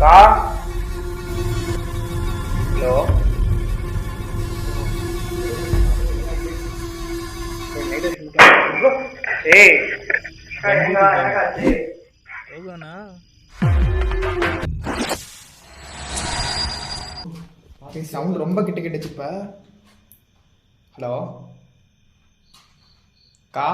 கா ஹலோ ஏய் சவுண்ட் ரொம்ப கிட்ட கிட்டச்சு இப்ப. ஹலோ கா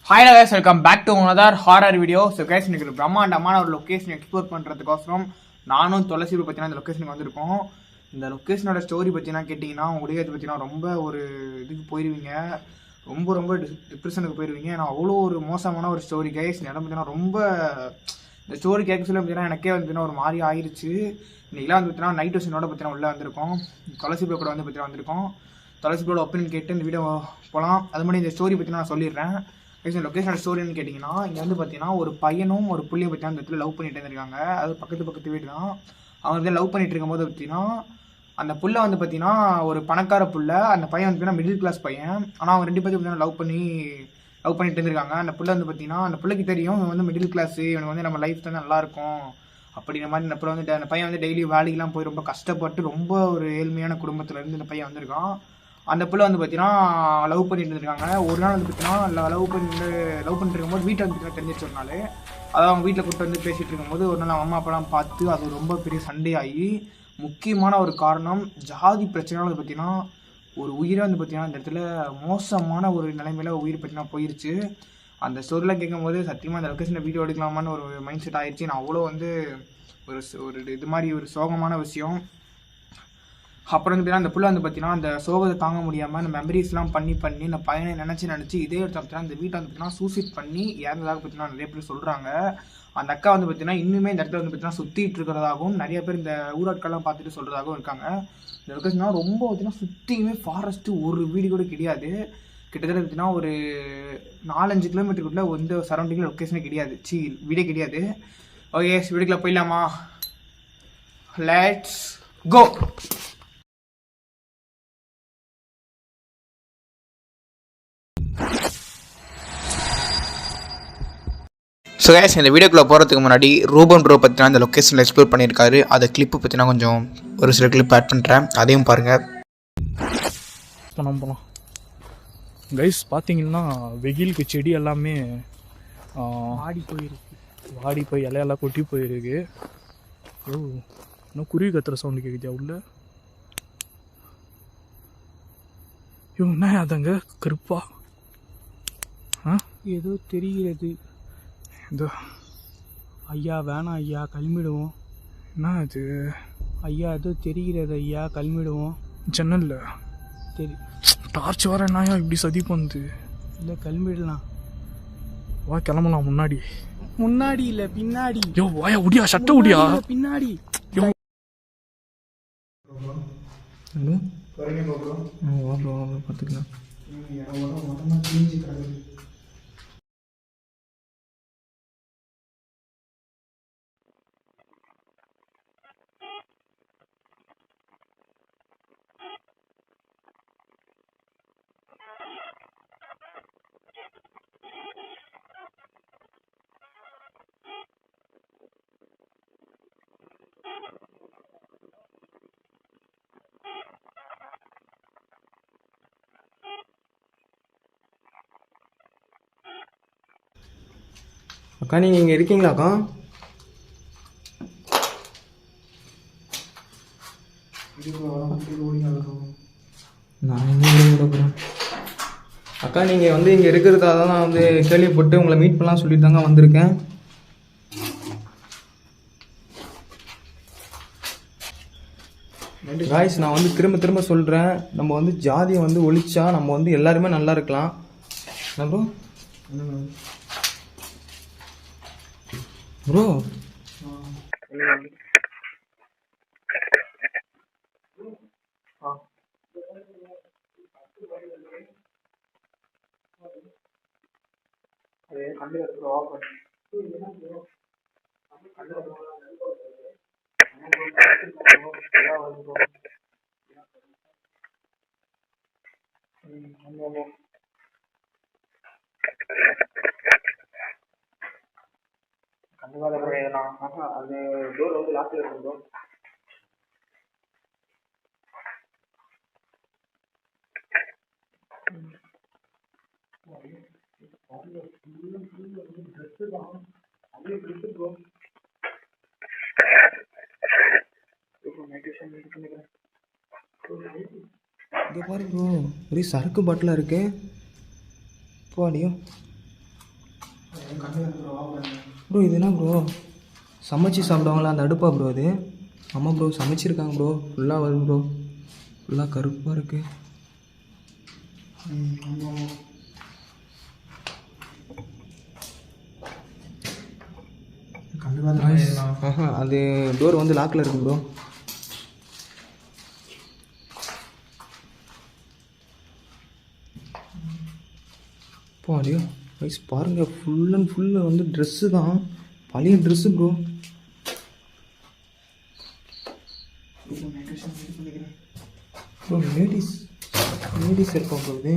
hi guys, welcome back to another horror video. So guys, இன்னைக்கு ஒரு பிரம்மாண்டமான ஒரு லொக்கேஷன் எக்ஸ்ப்ளோர் பண்ணுறதுக்கோசரம் நானும் துளசி பார்த்தீங்கன்னா இந்த லொக்கேஷனுக்கு வந்திருக்கோம். இந்த லொக்கேஷனோட ஸ்டோரி பார்த்தீங்கன்னா கேட்டிங்கன்னா உங்களுக்கு பார்த்தீங்கன்னா ரொம்ப ஒரு இதுக்கு போயிடுவீங்க, ரொம்ப ரொம்ப டிப்ரெஷனுக்கு போயிடுவீங்க. ஏன்னா அவ்வளோ ஒரு மோசமான ஒரு ஸ்டோரி கைஸ். இந்த இடம் பார்த்தீங்கன்னா ரொம்ப இந்த ஸ்டோரி கேட்க சொல்ல பார்த்தீங்கன்னா எனக்கே வந்து பார்த்தீங்கன்னா ஒரு மாதிரி ஆயிடுச்சு. இன்றைக்கெலாம் வந்து பார்த்தீங்கன்னா நைட் விஷனோட பார்த்தீங்கன்னா உள்ளே வந்திருக்கோம். துளசி கூட வந்து பார்த்தீங்கன்னா வந்திருக்கோம். துளசி கூட ஒப்பீனியன் கேட்டு இந்த வீடியோ போகலாம். அது மாதிரி இந்த ஸ்டோரி பற்றி நான் சொல்லிடுறேன். லொக்கேஷன் ஸ்டோரின்னு கேட்டிங்கன்னா, இங்கே வந்து பார்த்தீங்கன்னா ஒரு பையனும் ஒரு புள்ளியை பற்றி அந்த இடத்துல லவ் பண்ணிட்டு இருந்திருக்காங்க. அது பக்கத்து வீடு தான். அவங்க வந்து லவ் பண்ணிட்டு இருக்கும்போது பார்த்தீங்கன்னா அந்த புள்ள வந்து பார்த்தீங்கன்னா ஒரு பணக்கார புள்ள, அந்த பையன் வந்து பார்த்தீங்கன்னா மிடில் கிளாஸ் பையன். ஆனால் அவங்க 2 பேரும் பார்த்தீங்கன்னா லவ் பண்ணிட்டு இருந்திருக்காங்க. அந்த புள்ள வந்து பார்த்தீங்கன்னா அந்த பிள்ளைக்கு தெரியும் இவன் வந்து மிடில் கிளாஸ், இவனுக்கு வந்து நம்ம லைஃப் தான் நல்லாயிருக்கும் அப்படிங்கிற மாதிரி. அந்த புள்ள வந்து அந்த பையன் வந்து டெய்லி வேலைக்கெலாம் போய் ரொம்ப கஷ்டப்பட்டு ரொம்ப ஒரு ஏழ்மையான குடும்பத்துலேருந்து இந்த பையன் வந்திருக்கான். அந்த பிள்ளை வந்து பார்த்தீங்கன்னா லவ் பண்ணிட்டு இருக்காங்க. ஒரு நாள் வந்து பார்த்தீங்கன்னா லவ் பண்ணிட்டு இருக்கும்போது வீட்டில் வந்து பார்த்தீங்கன்னா தெரிஞ்சிச்சு ஒரு நாள். அதாவது அவங்க வீட்டில் கூப்பிட்டு வந்து பேசிகிட்டு இருக்கும்போது ஒரு நாள் அவங்க அம்மா அப்பாலாம் பார்த்து அது ரொம்ப பெரிய சண்டையாகி முக்கியமான ஒரு காரணம் ஜாதி பிரச்சனையால் வந்து பார்த்தீங்கன்னா ஒரு உயிரை வந்து பார்த்தீங்கன்னா இந்த இடத்துல மோசமான ஒரு நிலைமையில் உயிர் பார்த்தீங்கன்னா போயிடுச்சு. அந்த ஸ்டோரிலாம் கேட்கும்போது சத்தியமாக அந்த லொக்கேஷனில் வீடியோ எடுக்கலாமான்னு ஒரு மைண்ட் செட் ஆயிடுச்சு. நான் அவ்வளோ வந்து ஒரு இது மாதிரி ஒரு சோகமான விஷயம். அப்புறம் வந்து அந்த புள்ள வந்து பார்த்தீங்கன்னா அந்த சோகத்தை தாங்க முடியாமல் அந்த மெமரிஸ்லாம் பண்ணி அந்த பையனை நினச்சி இதே இடத்துல பார்த்தீங்கன்னா அந்த வீட்டை வந்து பார்த்தீங்கன்னா சூசைட் பண்ணி இறந்ததாக பார்த்தீங்கன்னா நிறைய பேர் சொல்கிறாங்க. அந்த அக்கா வந்து பார்த்தீங்கன்னா இன்னுமே இந்த இடத்துல வந்து பார்த்தீங்கன்னா சுற்றிட்டு இருக்கிறதாகவும் நிறைய பேர் இந்த ஊராட்கள்லாம் பார்த்துட்டு சொல்கிறதாகவும் இருக்காங்க. இந்த லொக்கேஷன்னா ரொம்ப பார்த்தீங்கன்னா சுற்றியுமே ஃபாரஸ்ட்டு, ஒரு வீடு கூட கிடையாது. கிட்டத்தட்ட பார்த்தீங்கன்னா ஒரு 4-5 கிலோமீட்டருக்குள்ளே எந்த சரௌண்டிங்கில் லொக்கேஷனே கிடையாது, வீடே கிடையாது. ஓகே, வீடுக்குள்ளே போயிடலாமா? Let's go. ஸோ கைஸ், இந்த வீடியோக்குள்ளே போகிறதுக்கு முன்னாடி ரூபன் ப்ரோ பற்றினா இந்த லொக்கேஷனில் எக்ஸ்ப்ளோர் பண்ணியிருக்காரு. அதை கிளிப்பு பற்றினா கொஞ்சம் ஒரு சில கிளிப் ஆட் பண்ணுறேன், அதையும் பாருங்கள். போகலாம் கைஸ். பார்த்தீங்கன்னா வெயிலுக்கு செடி எல்லாமே வாடி போய் இலையெல்லாம் கொட்டி போயிருக்கு. ஓ, இன்னும் குருவி கத்துற சவுண்டு கேட்குதியா உள்ள? என்ன அதங்க கருப்பா ஏதோ தெரிகிறது. இதோ ஐயா வேணாம் ஐயா, கிளம்பிடுவோம். என்ன அது ஐயா ஏதோ தெரிகிறது ஐயா, கிளம்பிடுவோம். ஜன்னல்ல டார்ச் வர என்னயா இப்படி சதி பண்ணுது? இல்லை கிளம்பிடலாம், வா கிளம்பலாம். முன்னாடி இல்லை பின்னாடி. யோ வாயா, உடியா சட்டை உடியா பின்னாடி. யோ பார்த்துக்கலாம். அக்கா, நீங்கள் இங்கே இருக்கீங்களாக்கா? நான் எங்கே போகிறேன் அக்கா? நீங்கள் வந்து இங்கே இருக்கிறதா தான் நான் வந்து கேள்விப்பட்டு உங்களை மீட் பண்ணலாம் சொல்லிட்டு தாங்க வந்திருக்கேன். காய்ஸ், நான் வந்து திரும்ப சொல்கிறேன், நம்ம வந்து ஜாதியை வந்து ஒழிச்சா நம்ம வந்து எல்லாருமே நல்லா இருக்கலாம். ப்ரோ ப்ரோ கண்டிப்பாக ப்ரோ எதுனா அது டோர் வந்து லாக்கில் இருக்கும் ப்ரோ. இங்கே பாரு ப்ரோ, ஒரே சரக்கு பாட்டிலாக இருக்கு. போடியும் ப்ரோ, இது என்ன ப்ரோ? சமைச்சு சாப்பிடுவாங்களா அந்த அடுப்பா ப்ரோ அது? ஆமாம் ப்ரோ, சமைச்சிருக்காங்க ப்ரோ. ஃபுல்லாக வரும் ப்ரோ, ஃபுல்லாக கருப்பாக இருக்கு. ஆஹா, அது டோர் வந்து லாக்கில் இருக்கு ப்ரோ. பாடியோ ரைஸ் பாருங்கள், ஃபுல் அண்ட் ஃபுல்லு வந்து ட்ரெஸ்ஸு தான், பழைய ட்ரெஸ்ஸு ப்ரோ. ப்ரோ லேடிஸ் செருப்பா ப்ரோ இது?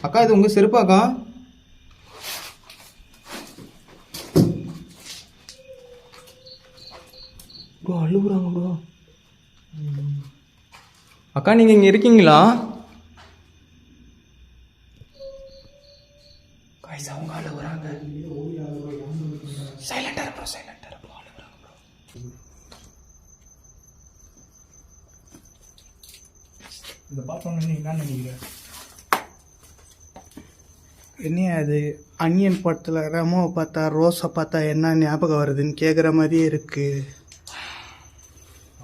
அக்கா இது உங்கள் செருப்பாக்கா? ப்ரோ அழுகுறாங்க ப்ரோ. அக்கா நீங்கள் இங்கே இருக்கீங்களா? அவங்க அழுகுறாங்க. சைலண்டாக ப்ரோ, சைலண்டாக ப்ரோ, அழுகுறாங்க ப்ரோ. இதை பார்த்தோன்னே நீ என்ன நினைக்கிற? என்ன அது அன்னியன் படத்தில் ரமோவை பார்த்தா ரோஸை பார்த்தா என்ன ஞாபகம் வருதுன்னு கேட்குற மாதிரியே இருக்கு.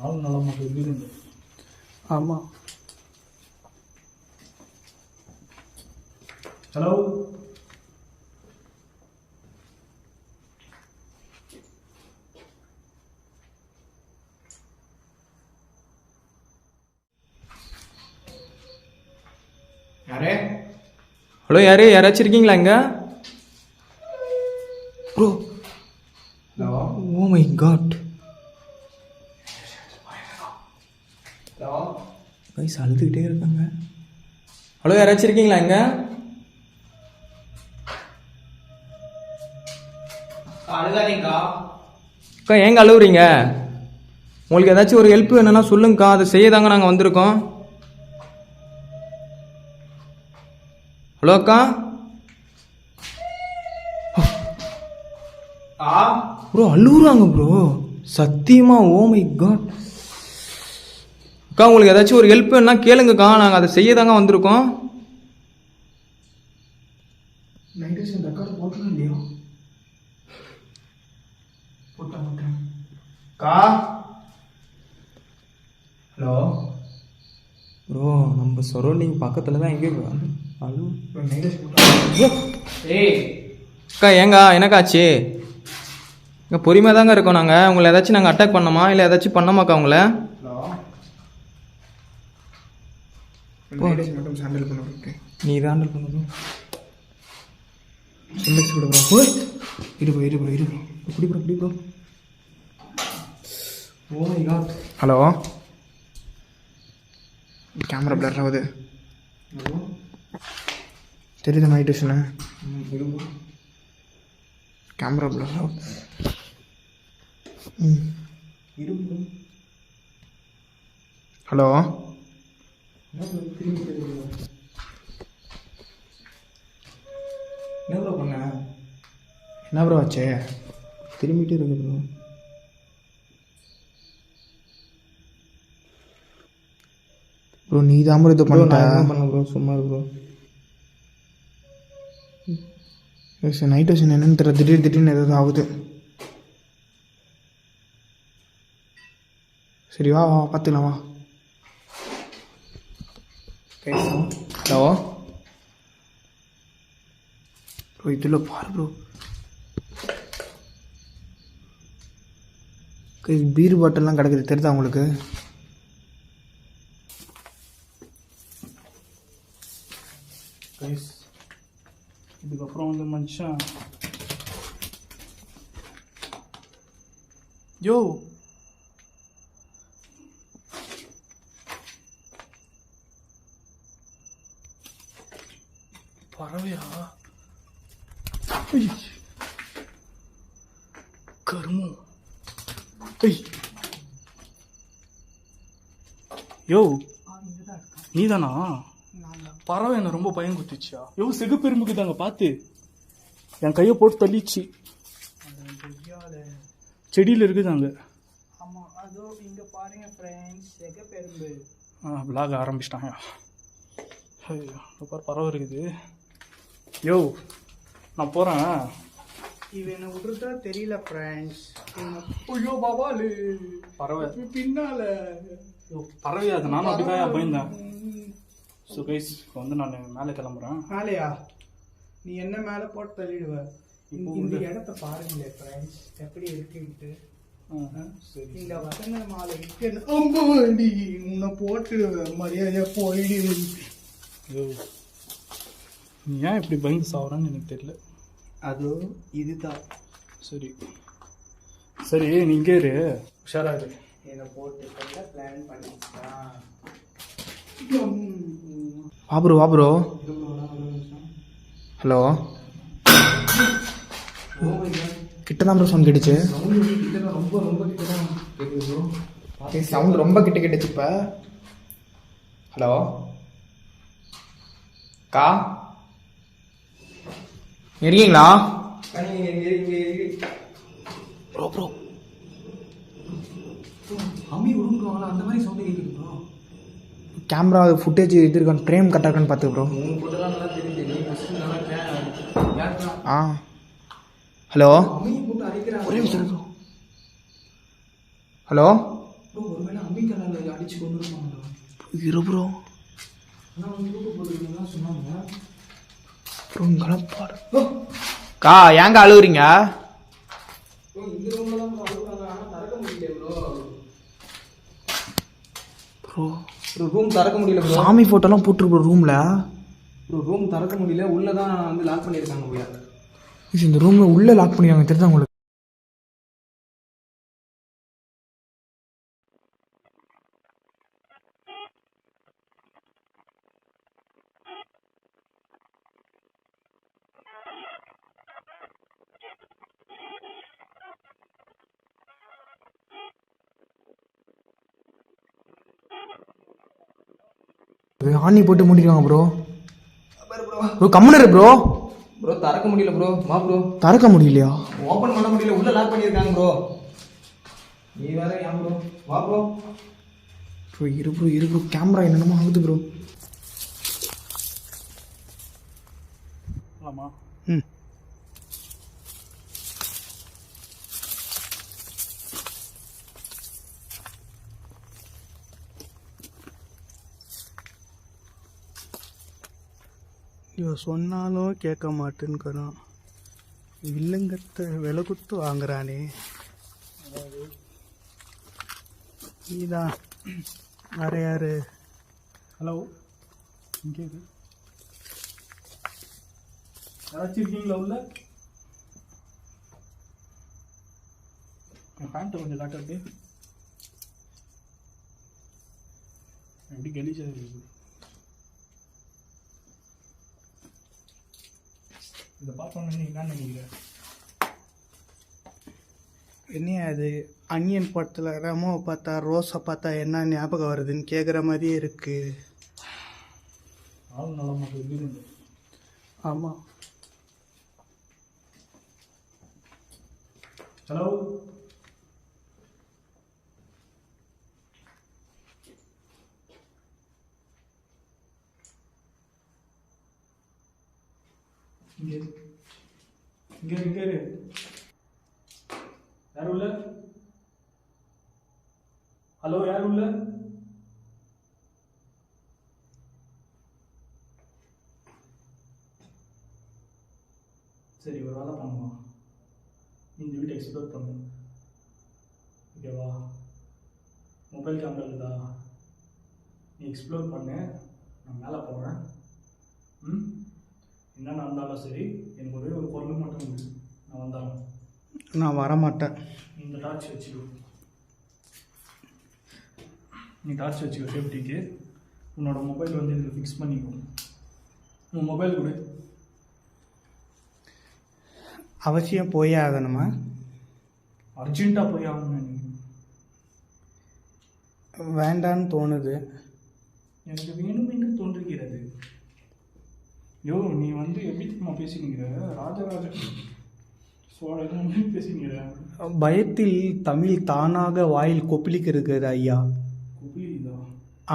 ஆள் நலமாக இருக்குது. ஆமாம். ஹலோ, யாரே? ஹலோ, யாராச்சும் இருக்கீங்களா இங்கே? Bro, hello oh my god, hello guys அழுதுகிட்டே இருக்காங்க. ஹலோ, யாராச்சும் இருக்கீங்களா இங்கே? அழுகாதீங்கக்கா. அக்கா ஏங்க அழுகுறீங்க? உங்களுக்கு ஏதாச்சும் ஒரு ஹெல்ப் வேணும்னா சொல்லுங்கக்கா, அதை செய்ய தாங்க நாங்கள் வந்திருக்கோம். ஹலோ அக்கா. ப்ரோ அழுகுறாங்க ப்ரோ, சத்தியமா. Oh my god. அக்கா உங்களுக்கு ஏதாச்சும் ஒரு ஹெல்ப் வேணும்னா கேளுங்கக்கா, நாங்கள் அதை செய்ய தாங்க வந்திருக்கோம். நைட்டு ரெக்கார்டு போட்டுருக்கோம் இல்லையா? போட்டேன். கா ஹலோ ப்ரோ, நம்ம சரௌண்டிங் பக்கத்தில் தான் எங்கேயோ அழு. ஏய் அக்கா ஏங்கா என்னக்காச்சு? இங்கே பொறுமையாக தாங்க இருக்கோம் நாங்கள். உங்களை ஏதாச்சும் நாங்கள் அட்டாக் பண்ணோமா இல்லை ஏதாச்சும் பண்ணோமாக்கா உங்களை? ஹலோ மட்டும் ஹேண்டில் பண்ணுறேன். நீ தான் ஹேண்டில் பண்ணணும். சின்னக்ஸ் கூட ப்ரோ. இரு ப்ரோ. இப்படி bro. Oh my god. Hello, camera blur ஆகுது. தெரியுது நைட் விஷனு. கேமரா பிளர் ஆகுது. ஹலோ, என்ன ப்ரோ பண்ண? என்ன ப்ரோ ஆச்சு? திரும்பிட்டு இருக்கு ப்ரோ. ப்ரோ நீ தான் ப்ரோ இது நான் பண்ணிட்ட. என்ன பண்ண ப்ரோ, சும்மா ப்ரோ. நைட் விஷன் என்னன்னு தெரியல, திடீர்னு ஏதாவது ஆகுது. சரி வா பார்த்துக்கலாம் வா. ஹலோ ப்ரோ இதில் பாரு ப்ரோ, பீர் பாட்டில்லாம் கிடக்குது, தெரியுதா உங்களுக்கு? கைஸ் இதுக்கப்புறம் வந்து மனுஷன் யோ பறவையா? கருமம். ஏய் யோ நீதானா? பறவை என்ன ரொம்ப பயம் குத்துச்சியா? யோ சிகப்பெரும்புக்கு தாங்க பார்த்து என் கையை போட்டு தள்ளிச்சு. செடியில் இருக்குதாங்க. ஆமாம், அதோ இங்கே பாருங்க ஃப்ரெண்ட்ஸ், சிகப்பெரும்பு. விளாக ஆரம்பிச்சிட்டாங்க. பறவை இருக்குது. யோ நான் போகிறேன். இவனை விட்டுட்டா தெரியல ஃப்ரெண்ட்ஸ். ஐயோ பாபாலு பறவை பின்னால பறவை. அது நானும் அப்படிதான் பயந்தேன். ஸோ கைஸ் இப்போ வந்து நான் மேலே கிளம்புறேன். மேலையா? நீ என்ன மேலே போட்டு தள்ளிடுவ. இந்த இடத்த பாருங்களே ஃப்ரெண்ட்ஸ், எப்படி இருக்குன்ட்டு. சரி இந்த வசன மாலை இருக்கு. அம்மாடி உன்னை போட்டு மரியாதையா போயிடு. நீ ஏன் இப்படி பயந்து சாவுறான்னு எனக்கு தெரியல. அதோ இதுதான். சரி சரி நீ இங்கே இரு, உஷாராரு. என்னை போட்டு பிளான் பண்ணிக்கலாம். வா ப்ரோ. ஹலோ, கிட்ட தான் ப்ரோ சவுண்ட் கேட்டுச்சு. சவுண்ட் ரொம்ப கிட்ட கேட்டுச்சு இப்போ. ஹலோ அக்கா, இருக்கீங்களா? ப்ரோ ப்ரோ அம்மி விடுவாங்களா? அந்த மாதிரி சவுண்ட் கேட்குது ப்ரோ. கேமரா ஃபுட்டேஜ் இது இருக்கான்னு, ஃப்ரேம் கரெக்டாக இருக்கான்னு பார்த்து ப்ரோ. ஆ ஹலோ, ஒரே நிமிஷம் ப்ரோ. ஹலோ இரு ப்ரோ. அக்கா ஏங்க அழுவுறீங்க? ப்ரோ ரூம் திறக்க முடியல ப்ரோ. சாமி ஃபோட்டோலாம் போட்டுரு ப்ரோ ரூமில். ரூம் திறக்க முடியல, உள்ளே தான் வந்து லாக் பண்ணியிருக்காங்க போல. இந்த ரூமில் உள்ளே லாக் பண்ணிடுவாங்க தெரிஞ்சா உங்களுக்கு. ஆணி போட்டு மூடிடுவாங்க ப்ரோ. ப்ரோ கம்முனரு ப்ரோ. ப்ரோ திறக்க முடியல ப்ரோ. வா ப்ரோ. திறக்க முடியலையா? ஓப்பன் பண்ண முடியல, உள்ள லாக் பண்ணியிருக்காங்க ப்ரோ. நீ வேற ஏன் ப்ரோ? வா ப்ரோ. ப்ரோ இரு ப்ரோ, கேமரா என்னென்னமோ ஆகுது ப்ரோ. ஆமாம். இவன் சொன்னாலும் கேட்க மாட்டேன்னுக்கிறான். வில்லங்கத்தை விலை குத்து வாங்குறானே. நீதான் வேற யாரு? ஹலோ இங்கே இரு. யாராச்சும் இருக்கீங்களா உள்ள? என் பேண்ட்டை கொஞ்சம் காட்டு. எப்படி கலீஜாக இருக்குது. இதை பார்த்தோன்னு நீ என்ன நினைக்கிறேன்? என்ன அது அன்னியன் படத்தில் ரமோவை பார்த்தா ரோஸை பார்த்தா என்ன ஞாபகம் வருதுன்னு கேட்குற மாதிரியே இருக்கு. ஆள் நல்ல மட்டும் இருக்குது. ஆமாம். ஹலோ இங்கே இங்கே இங்கே இரு. யார் உள்ள? ஹலோ யார் உள்ள? சரி ஒரு வேலை பண்ணுவோம். நீ இந்த வீட்டை எக்ஸ்ப்ளோர் பண்ணு. ஓகேவா? மொபைல் கேமரா இருக்குதா? நீ எக்ஸ்ப்ளோர் பண்ணு, நான் மேலே போகிறேன். என்ன நடந்தாலும் சரி, எனக்கு ஒரே ஒரு பொருள் மட்டும் உண்டு. நான் வந்தாலும் நான் வரமாட்டேன். இந்த டார்ச் வச்சுக்கோ. நீ டார்ச் வச்சுக்கோ சேஃப்டிக்கு. உன்னோட மொபைல் வந்து இதில் ஃபிக்ஸ் பண்ணிக்கோ. உன் மொபைல் கொடு. அவசியம் போயே ஆகணுமா? அர்ஜென்ட்டாக போய் ஆகணும் நீ. வேண்டான்னு தோணுது. எனக்கு வேணும் என்று தோன்றுகிறது. யோ நீ வந்து எப்படி தெரியுமா பேசிக்கிற? ராஜராஜ சோழன் பேசிக்கிற. பயத்தில் தமிழ் தானாக வாயில் கொப்பளிக்கிறது ஐயா. குபிலிதா?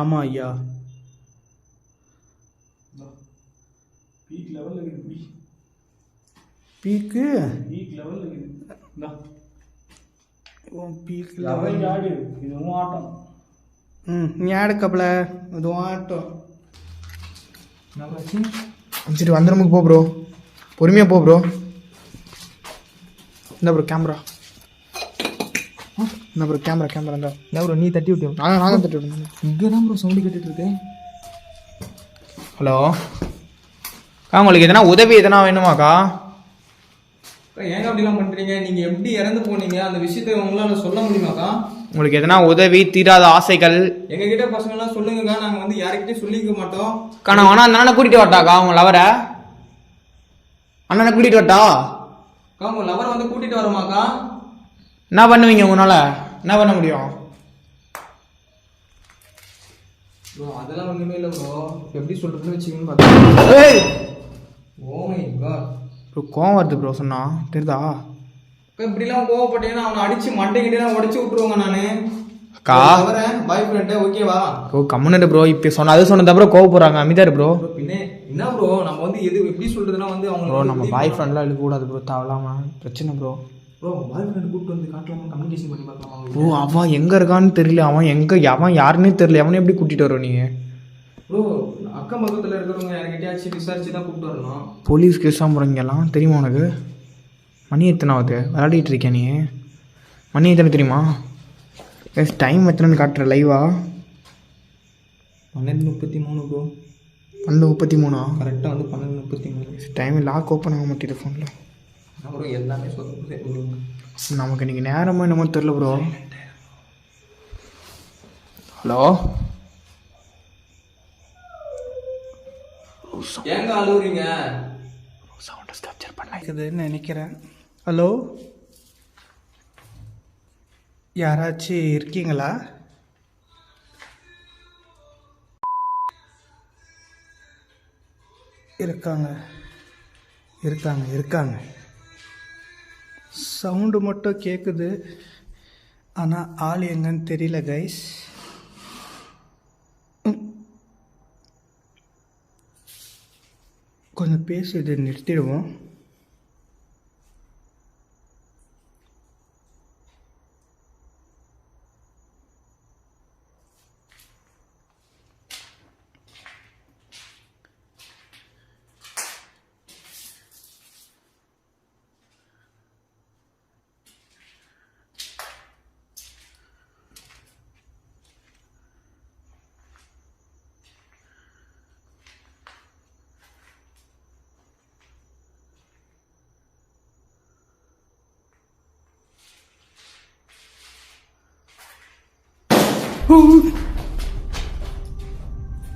ஆமாம் ஐயா. பீக் லெவலில் இருக்குது. பீக்கு பீக் லெவலில் இருக்குது. பீக் லெவல் ஆடு. இதுவும் ஆட்டம். நீ ஆடு கப்பல. இதுவும் ஆட்டம். சரி வந்த நமக்கு போ ப்ரோ, பொறுமையாக போ ப்ரோ. இந்த ப்ரோ கேமரா, இந்த ப்ரோ கேமரா இருந்தா என்ன ப்ரோ நீ தட்டி விட்டு? நான் தான் தட்டி விட்டேன். இங்கே தான் ப்ரோ சவுண்டு கேட்டுட்டு இருக்கேன். ஹலோ உங்களுக்கு எதனா உதவி எதனா வேணுமாக்கா? ஏங்க அப்படிலாம் பண்ணுறீங்க? நீங்கள் எப்படி இறந்து போனீங்க அந்த விஷயத்தை உங்களால் சொல்ல முடியுமாக்கா? உங்களுக்கு எதனா உதவி, தீராத ஆசைகள் எங்ககிட்ட பசங்களாம் சொல்லுங்கக்கா, நாங்கள் வந்து யாருக்கிட்டையும் சொல்லிக்க மாட்டோம். நான் வேணா அந்த அண்ணனை கூட்டிகிட்டு வரட்டாக்கா? உங்க லவரை அண்ணனை கூட்டிகிட்டு வரட்டா? அக்கா உங்கள் லவரை வந்து கூட்டிகிட்டு வரமாக்கா? என்ன பண்ணுவீங்க உங்களால்? என்ன பண்ண முடியும் ப்ரோ? அதெல்லாம் ஒன்றுமே இல்லை ப்ரோ. எப்படி சொல்கிறதுன்னு வச்சுக்கணும்னு பார்த்தா. ஓ மை காட் ப்ரோ கோவம் வருது ப்ரோ சொன்னா தெரியுதா? இப்படிலாம் கோவப்பட்டீங்கன்னா அவனை அடிச்சு மண்டைக்கிட்டே உடச்சி விட்டுருவாங்க. நான் அக்கா பாய் ஃப்ரெண்டு ஓகேவா? ப்ரோ கம்முன்னு ப்ரோ. இப்போ சொன்ன அது சொன்னதா ப்ரோ கோவப்படுறாங்க. அமைதியாரு ப்ரோ. பின்னே என்ன ப்ரோ, நம்ம வந்து எது எப்படி சொல்றதுன்னா வந்து அவங்க ப்ரோ நம்ம பாய் ஃப்ரெண்ட்லாம் இழுக்கக்கூடாது ப்ரோ, தேவலாமா பிரச்சனை ப்ரோ. ப்ரோ பாய் ஃப்ரெண்ட் கூப்பிட்டு வந்து காட்டலாமா? கம்யூனிகேஷன் பண்ணி பார்க்கலாமா? ப்ரோ அவன் எங்கே இருக்கான்னு தெரியல, அவன் யாருன்னே தெரியல. அவனை எப்படி கூட்டிகிட்டு வரோம் நீங்கள்? ப்ரோ அக்கம் பக்கத்தில் இருக்கிறவங்க யார்கிட்டயாச்சும் விசாரிச்சு தான் கூப்பிட்டு வரணும். போலீஸ் கேஸ் தான் போகிறீங்கலாம் தெரியுமா உனக்கு? மணி எத்தனை ஆகுது? விளையாடிட்டு இருக்கேன் நீ. மணி எத்தனை தெரியுமா? எஸ் டைம் எத்தனைன்னு காட்டுற லைவா? 12:33 ப்ரோ. 12:33 கரெக்டாக வந்து 12:33. டைம் லாக் ஓப்பன் ஆக மாட்டேது ஃபோனில். ப்ரோ எல்லாமே சொல்லுங்க. நமக்கு இன்றைக்கி நேரமாக என்னமோ தெரில ப்ரோ. ஹலோ ஏங்க அழுவுறீங்க? சவுண்டை கேப்சர் பண்ண இருக்குதுன்னு நினைக்கிறேன். ஹலோ, யாராச்சும் இருக்கீங்களா? இருக்காங்க. சவுண்டு மட்டும் கேட்குது, ஆனால் ஆள் எங்கன்னு தெரியல கைஸ். கொஞ்சம் பேசுறது நிறுத்திடுவோம்.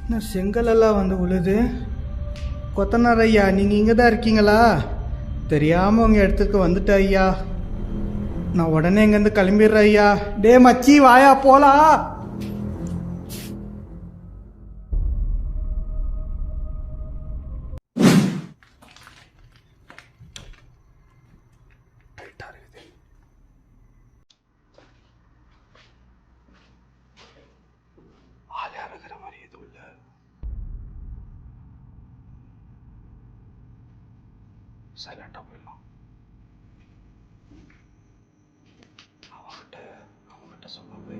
என்ன செங்கலெல்லாம் வந்து விழுது? கொத்தனார் ஐயா, நீங்கள் இங்கே தான் இருக்கீங்களா? தெரியாமல் உங்கள் இடத்துக்கு வந்துட்டேன் ஐயா. நான் உடனே இங்கேருந்து கிளம்பிடுறேன் ஐயா. டே மச்சி வாயா போலாம். சைலண்டாக போயிடலாம். அவங்ககிட்ட சொல்ல போய்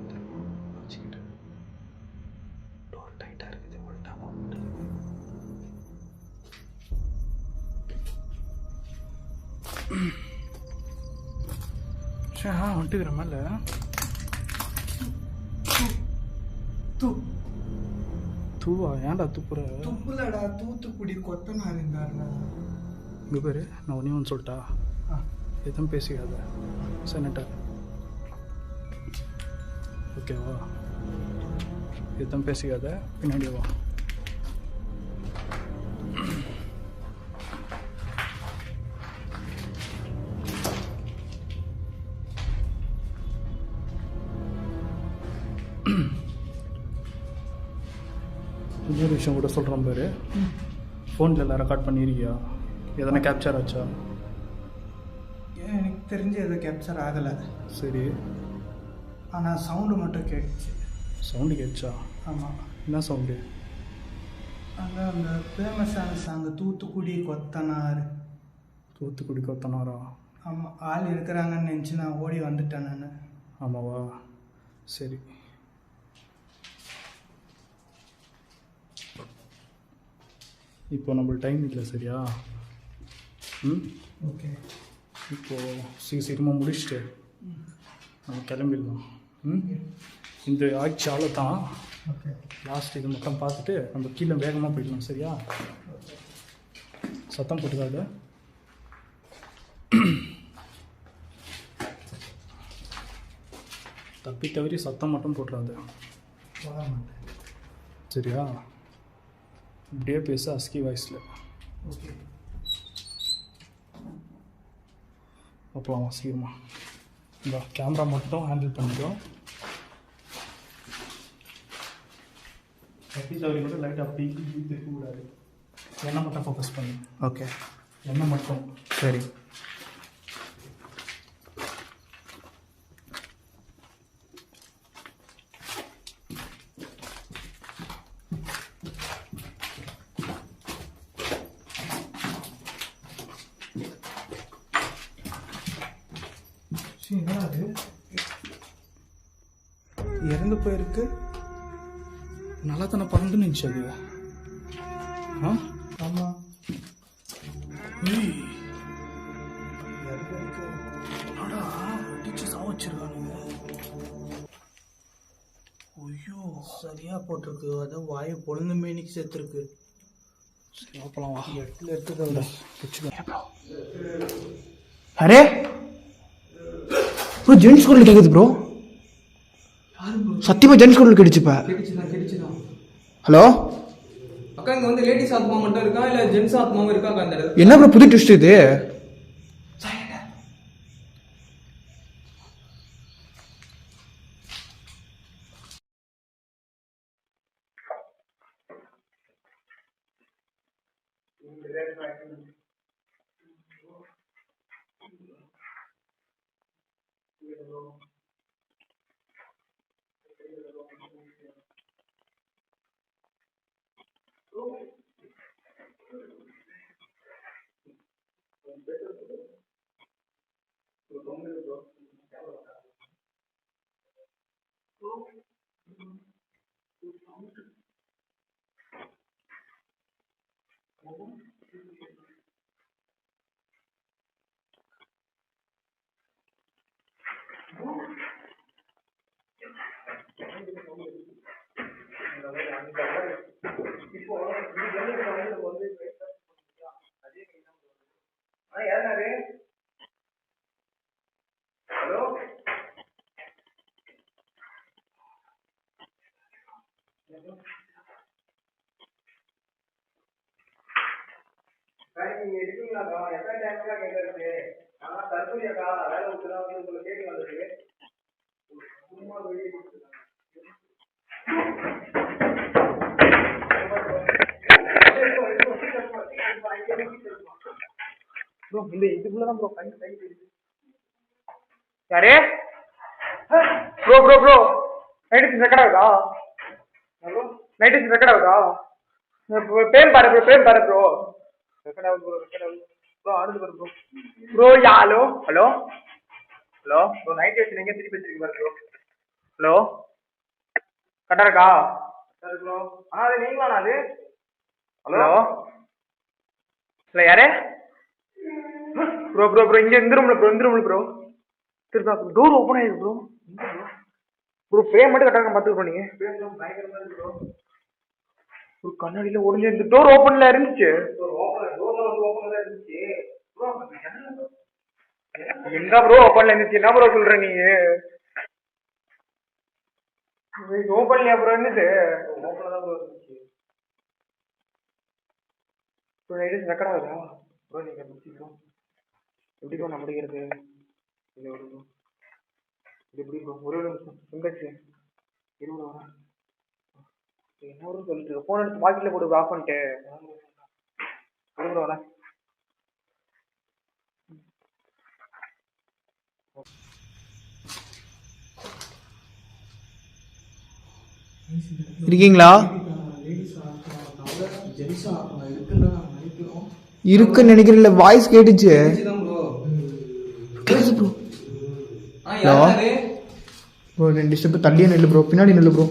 வச்சுக்கிட்டு டோர் டைட்டாக இருக்குது. உள்டாம வந்துட்டுக்கிற மேல தூவா? ஏன்டா துப்புற? துப்புலடா, தூத்துக்குடி கொத்தனார் இருந்தாருடா. இங்கே பேர் நான் ஒன்றே ஒன்று சொல்லிட்டா, எதுவும் பேசிக்காத செனட்டர், ஓகேவா? எதுவும் பேசிக்காத, பின்னாடி வா. இன்னொரு விஷயம் கூட சொல்கிறேன் பாரு. ஃபோனில் எல்லாம் ரெக்கார்ட் பண்ணியிருக்கியா? எதனா கேப்சர் ஆச்சா? எனக்கு தெரிஞ்சு எதுவும் கேப்சர் ஆகலை. சரி. ஆனால் சவுண்டு மட்டும் கேட்டுச்சு. சவுண்டு கேட்சா? ஆமாம். என்ன சவுண்டு? அங்கே அந்த ஃபேமஸான சாங்கு தூத்துக்குடி கொத்தனார். தூத்துக்குடி கொத்தனாரா? ஆமாம், ஆள் இருக்கிறாங்கன்னு நினச்சி நான் ஓடி வந்துட்டேன் நான். ஆமாவா? சரி. இப்போ நம்மளுக்கு டைம் இல்லை, சரியா? ஓகே. இப்போது சீக்கிரமாக முடிச்சுட்டு நம்ம கிளம்பிடலாம். இந்த ஆட்சியால் தான் ஓகே. லாஸ்ட் இது மட்டும் பார்த்துட்டு நம்ம கீழே வேகமாக போயிடலாம், சரியா? சத்தம் போட்டுக்காது. தப்பி தவறி சத்தம் மட்டும் போட்டுறாது, சரியா? இப்படியே பேச அஸ்கி வாய்ஸில். ஓகே. அப்போலாம் சீக்கிரமா இந்த கேமரா மட்டும் ஹேண்டில் பண்ணிக்கோ. தப்பி தவறி மட்டும் லைட்டாக அப்படி இருக்கக்கூடாது. எண்ணெய் மட்டும் ஃபோக்கஸ் பண்ணு. ஓகே. எண்ணெய் மட்டும். சரி. அது இறந்து போயிருக்கு. நல்லா தானே பறந்து நினச்சி அது. ஆ, ஆமாம். என்னடா அடிச்சு சாவச்சிருக்கானுங்க. ஐயோ, சரியாக போட்டிருக்கு. அதான் வாயை பொழுது மேனிக்கு சேர்த்துருக்கு. சரி, அப்பலாம் வா. இடத்துல எடுத்துக்கல. அரே ப்ரோ, ஜென்ஸ் குரல் கேட்குது ப்ரோ. சத்தியமாக ஜென்ஸ் குரல் கேட்டுச்சுப்பா. கேட்டுச்சுதான். ஹலோ அக்கா, இங்கே வந்து லேடிஸ் ஆத்மா மட்டும் இருக்கா இல்லை ஜென்ஸ் ஆத்மாவும் இருக்கா அக்கா அந்த இடத்துல? என்ன ப்ரோ புது ட்விஸ்ட் இது? நீங்க இருக்கீங்களாக்கா? எத்தனை டைம்லாம் கேட்கறது? நான் தற்போதையக்கா வேலை விட்டுதான் வந்து உங்களை கேட்டு வந்தது. சும்மா வெளியே கொடுத்துருக்காங்க. ப்ரோ இந்த இதுக்குள்ளதான் ப்ரோ கை தெரியுது. யாரே bro bro bro night record ஆகுதா? நைட்டு ரெக்கார்ட் ஆகுதா? பேன் பாரு ப்ரோ, பேன் பாரு ப்ரோ. ரெக்கார்ட் ஆகுது ப்ரோ, ரெக்கார்ட் ஆகுது ப்ரோ. ஆடுது பாரு bro. Bro hello hello hello bro, night வச்சு நீங்க திருப்பி வச்சிருக்கீங்க பாரு ப்ரோ. ஹலோ கரெக்டா இருக்கா? ப்ரோ அது நீங்களாண்ணா அது? ஹலோ இல்லை யாரே ப்ரோ ப்ரோ ப்ரோ இங்கே இந்த ரூம்ல ப்ரோ, இந்த ரூம்ல ப்ரோ. திருப்பா டோர் ஓப்பன் ஆயிருக்கு ப்ரோ. ப்ரோ ஃப்ரேம் மட்டும் கரெக்டாக பார்த்துக்கோ. நீங்கள் பயங்கரமா இருக்கு ப்ரோ. ஒரு கண்ணாடியில ஒளிஞ்சு இந்த டோர் ஓப்பன்ல இருந்துச்சு. இருந்துச்சு ப்ரோ. எங்க ப்ரோ ஓப்பன்ல இருந்துச்சு? என்ன ப்ரோ சொல்ற நீ? ஓப்பன்லயா ப்ரோ இருந்துச்சு? ஓப்பன்ல தான் ப்ரோ இருந்துச்சு. ப்ரோ நைட் ரெக்கார்ட் ஆகுதா? ப்ரோ நீங்க முடிச்சிருக்கோம். எப்படி ப்ரோ நான் முடிக்கிறது? இல்லை ஒரு ப்ரோ இது எப்படி ப்ரோ? ஒரே ஒரு நிமிஷம் எங்காச்சு இருபது வரேன். என்ன சொல்லிட்டு ஃபோன் எடுத்து பாக்கெட்ல போட்டு ஆஃப் பண்ணிட்டு வரேன். இருக்கீங்களா? இருக்குன்னு நினைக்கிறேன்ல, வாய்ஸ் கேட்டுச்சு. ஹலோ ப்ரோ, 2 ஸ்டெப் தள்ளியே நில்லு ப்ரோ, பின்னாடி நில்லு ப்ரோ.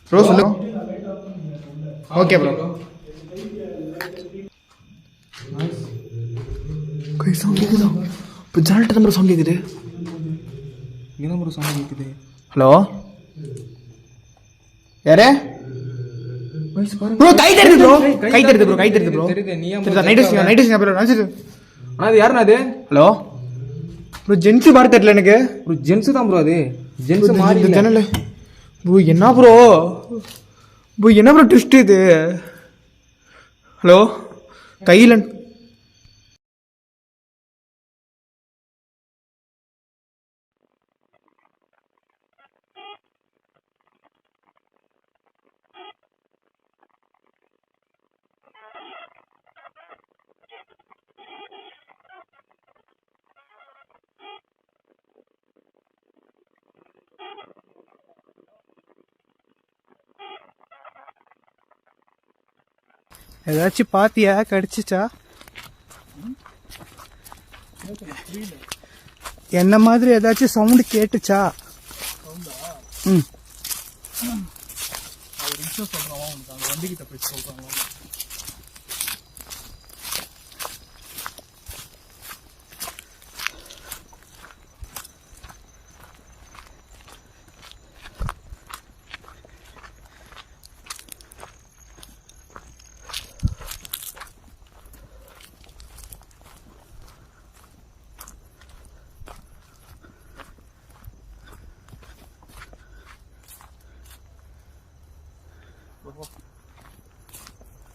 ப்ரோ சொல்லு. Okay bro. சவுண்ட் கேக்குதா? இப்போ ஜால்ட்ட நம்பர் சவுண்ட் கேக்குது. இங்கே தான் ப்ரோ சவுண்ட் கேட்குது. ஹலோ யாரு ப்ரோ? கை தெரியுது ப்ரோ, கை தெரியுது ப்ரோ, கை தெரியுது ப்ரோ. தெரியுது. நீ அது யாருண்ணா அது? ஹலோ ப்ரோ, ஜென்ஸ் மாதிரி தெரியல எனக்கு. ப்ரோ ஜென்ஸு தான் ப்ரோ, அது ஜென்ஸ் மாறி ஜன்னல் ப்ரோ. என்ன ப்ரோ ப்ரோ, என்ன ப்ரோ ட்விஸ்ட் இது? ஹலோ கையில் ஏதாச்சும் பாத்தியா? கடிச்சிச்சா? என்ன மாதிரி ஏதாச்சும் சவுண்டு கேட்டுச்சா? ம் வண்டிக்கிட்ட போய் சொல்றாங்க.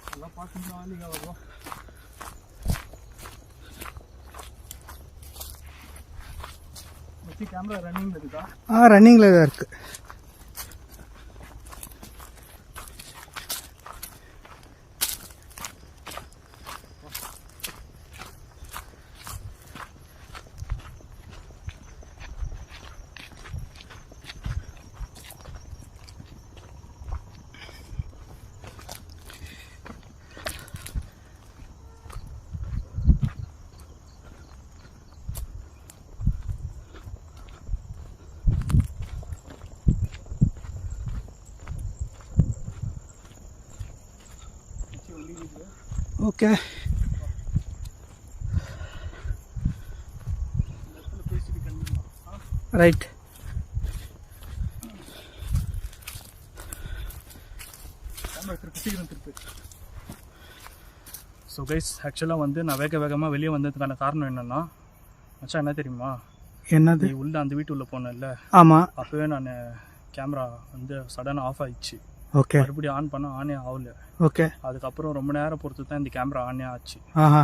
நல்லா பார்த்துக்கலாம் இல்லையா ப்ரோ? கேமரா ரன்னிங்ல இருக்கா? ரன்னிங்ல தான் இருக்கு. Okay, right. ஸோ கைஸ், ஆக்சுவலாக வந்து நான் வேகமாக வெளியே வந்ததுக்கான காரணம் என்னென்னா, மச்சான் என்ன தெரியுமா? என்னது? நீ உள்ள அந்த வீட்டு உள்ள போனேன்ல, ஆமாம். அப்போவே நான் கேமரா வந்து சடனாக ஆஃப் ஆயிடுச்சு. ஓகே. மறுபடியும் ஆன் பண்ண ஆனே ஆகல. ஓகே. அதுக்கப்புறம் ரொம்ப நேரம் பொறுத்து தான் இந்த கேமரா ஆனே ஆச்சு. ஆஹா.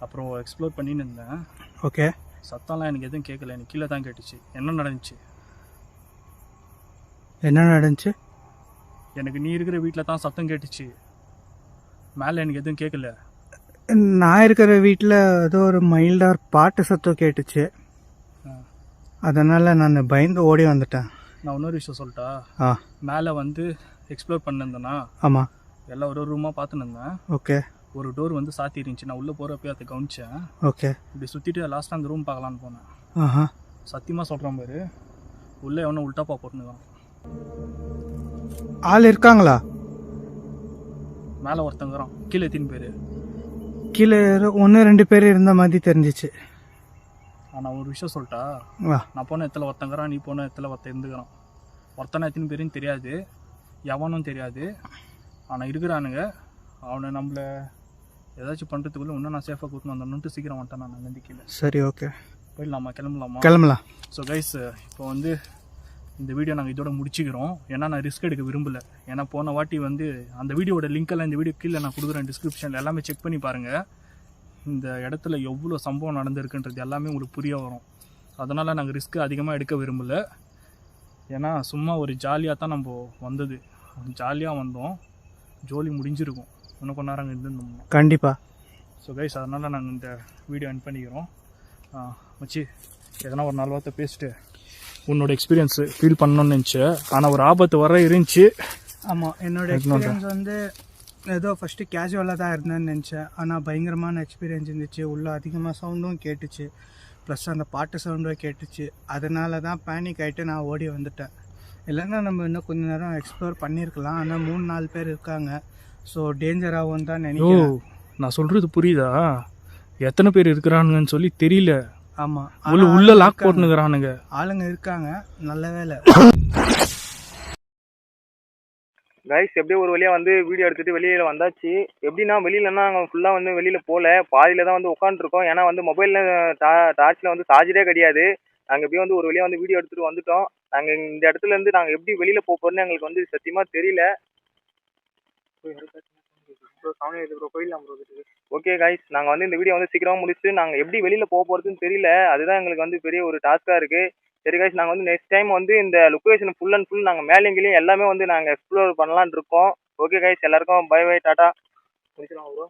அப்புறம் எக்ஸ்ப்ளோர் பண்ணின்னு இருந்தேன். ஓகே. சத்தம்லாம் எனக்கு எதுவும் கேட்கல, எனக்கு கீழே தான் கேட்டுச்சு. என்ன நடந்துச்சு? என்ன நடந்துச்சு? எனக்கு நீ இருக்கிற வீட்டில் தான் சத்தம் கேட்டுச்சு, மேலே எனக்கு எதுவும் கேட்கல. நான் இருக்கிற வீட்டில் ஏதோ ஒரு மைல்டார் பாட்டு சத்தம் கேட்டுச்சு. அதனால் நான் பயந்து ஓடி வந்துட்டேன். நான் இன்னொரு விஷயம் சொல்லிட்டா? மேலே வந்து எக்ஸ்ப்ளோர் பண்ணிருந்தேன்னா, ஆமாம், எல்லாம் ஒரு ரூமாக பார்த்துன்னு இருந்தேன். ஓகே. ஒரு டோர் வந்து சாத்தி இருந்துச்சு. நான் உள்ளே போகிறப்ப அதை கவனிச்சேன். ஓகே. இப்படி சுற்றிட்டு லாஸ்ட்டாக அந்த ரூம் பார்க்கலான்னு போனேன். ஆஹா. சத்தியமாக சொல்கிறேன் பாரு, உள்ளே எவனோ உள்டாப்பா போட்டுனுதான். ஆள் இருக்காங்களா? மேலே ஒருத்தங்கிறான், கீழே எத்தின்னு பேர். கீழே 1-2 பேர் இருந்த மாதிரி தெரிஞ்சிச்சு. நான் ஒரு விஷயம் சொல்லிட்டா? வா. நான் போன இடத்துல ஒருத்தங்கிறான், நீ போன இடத்துல இருந்துக்கிறான். ஒருத்தனை எத்தனை பேருன்னு தெரியாது, எவனும் தெரியாது. ஆனால் இருக்கிறானுங்க. அவனை நம்மளை ஏதாச்சும் பண்ணுறதுக்குள்ளே இன்னும் நான் சேஃபாக கூட்டணும் வந்துட்டு சீக்கிரம் வந்துட்டேன் நான் நம்பிக்கையில். சரி, ஓகே. போயிடலாமா? கிளம்பலாமா? கிளம்பலாம். ஸோ கைஸ், இப்போ வந்து இந்த வீடியோ நாங்கள் இதோட முடிச்சுக்கிறோம். ஏன்னா நான் ரிஸ்க் எடுக்க விரும்பலை. ஏன்னா போன வாட்டி வந்து அந்த வீடியோட லிங்க்கெல்லாம் இந்த வீடியோ கீழே நான் கொடுக்குறேன் டிஸ்கிரிப்ஷனில், எல்லாமே செக் பண்ணி பாருங்கள். இந்த இடத்துல எவ்வளோ சம்பவம் நடந்திருக்குன்றது எல்லாமே உங்களுக்கு புரிய வரும். அதனால் நாங்கள் ரிஸ்க்கு அதிகமாக எடுக்க விரும்பலை. ஏன்னா சும்மா ஒரு ஜாலியாக தான் நம்ம வந்தது. ஜாலியாக வந்தோம். ஜோலி முடிஞ்சிருக்கும், இன்னும் கொஞ்ச நேரம் அங்கே இருந்துருந்தோம். கண்டிப்பாக. ஸோ கைஸ், அதனால் நாங்கள் இந்த வீடியோ எண்ட் பண்ணிக்கிறோம். மச்சி, எதனா ஒரு 4 வார்த்தை பேசிட்டு உன்னோட எக்ஸ்பீரியன்ஸு ஃபீல் பண்ணணும்னு நினச்சேன். ஆனால் ஒரு ஆபத்து வர இருந்துச்சு. ஆமாம், என்னோட எக்ஸ்பீரியன்ஸ் வந்து ஏதோ ஃபஸ்ட்டு கேஷுவலாக தான் இருந்தேன்னு நினச்சேன். ஆனால் பயங்கரமான எக்ஸ்பீரியன்ஸ் இருந்துச்சு. உள்ளே அதிகமாக சவுண்டும் கேட்டுச்சு, ப்ளஸ் அந்த பாட்டு சவுண்டும் கேட்டுச்சு. அதனால தான் பேனிக் ஆகிட்டு நான் ஓடி வந்துட்டேன். இல்லைன்னா நம்ம இன்னும் கொஞ்சம் நேரம் எக்ஸ்ப்ளோர் பண்ணியிருக்கலாம். ஆனால் 3-4 பேர் இருக்காங்க. ஸோ டேஞ்சராகவும் தான் நினைக்கிறேன். நான் சொல்கிறது புரியுதா? எத்தனை பேர் இருக்கிறானுங்கன்னு சொல்லி தெரியல. ஆமாம், உள்ள லாக் போட்டுனுக்குறானுங்க. ஆளுங்க இருக்காங்க, நல்ல வேலை. கைஸ், எப்படியோ ஒரு வழியாக வந்து வீடியோ எடுத்துகிட்டு வெளியில் வந்தாச்சு. எப்படின்னா வெளியிலன்னா நாங்கள் ஃபுல்லாக வந்து வெளியில் போகல, பாதியில் தான் வந்து உட்காந்துருக்கோம். ஏன்னா வந்து மொபைலில் டார்ச்சில் வந்து சார்ஜரே கிடையாது. நாங்கள் எப்படியும் வந்து ஒரு வழியாக வந்து வீடியோ எடுத்துகிட்டு வந்துட்டோம். நாங்கள் இந்த இடத்துலேருந்து நாங்கள் எப்படி வெளியில் போகிறோன்னு எங்களுக்கு வந்து சத்தியமாக தெரியல. ஓகே கைஸ், நாங்கள் வந்து இந்த வீடியோ வந்து சீக்கிரமாக முடிச்சுட்டு நாங்கள் எப்படி வெளியில் போகிறதுன்னு தெரியல. அதுதான் எங்களுக்கு வந்து பெரிய ஒரு டாஸ்க்காக இருக்குது. சரி கைஸ், நாங்கள் வந்து நெக்ஸ்ட் டைம் வந்து இந்த லொக்கேஷன் ஃபுல் அண்ட் ஃபுல் நாங்கள் மேலேங்கிலையும் எல்லாமே வந்து நாங்கள் எக்ஸ்ப்ளோர் பண்ணலான்னு இருக்கோம். ஓகே கைஸ், எல்லாருக்கும் பை பை, டாட்டா. முடிச்சிடலாம் ப்ரோ.